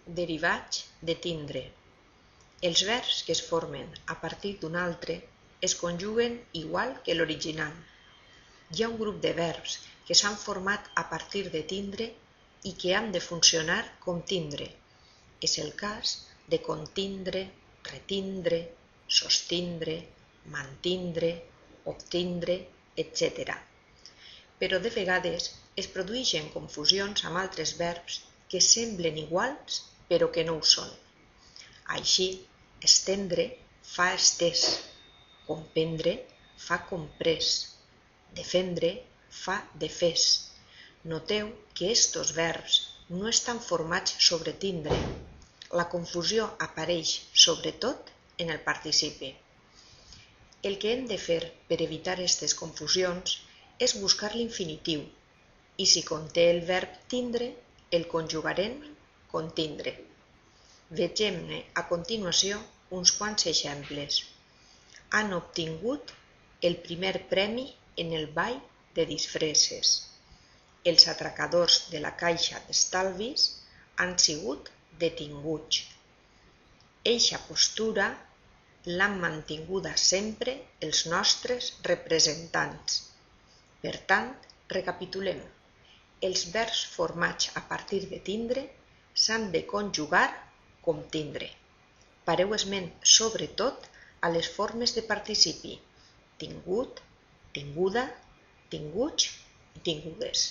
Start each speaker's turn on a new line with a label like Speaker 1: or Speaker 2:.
Speaker 1: Derivats de tindre. Els verbs que es formen a partir d'un altre es conjuguen igual que l'original. Hi ha un grup de verbs que s'han format a partir de tindre i que han de funcionar com tindre. És el cas de contindre, retindre, sostindre, mantindre, obtindre, etc. Però de vegades es produeixen confusions amb altres verbs que semblen iguals però que no ho són. Així, estendre fa estès, comprendre fa comprès, defendre fa defès. Noteu que estos verbs no estan formats sobre tindre. La confusió apareix sobretot en el participi. El que hem de fer per evitar aquestes confusions és buscar l'infinitiu i si conté el verb tindre, el conjugarem contindre. Vegem-ne a continuació uns quants exemples. Han obtingut el primer premi en el ball de disfresses. Els atracadors de la caixa d'estalvis han sigut detinguts. Eixa postura l'han mantinguda sempre els nostres representants. Per tant, recapitulem. Els verbs formats a partir de tindre s'han de conjugar com tindre. Pareu esment sobretot a les formes de participi: tingut, tinguda, tinguts i tingudes.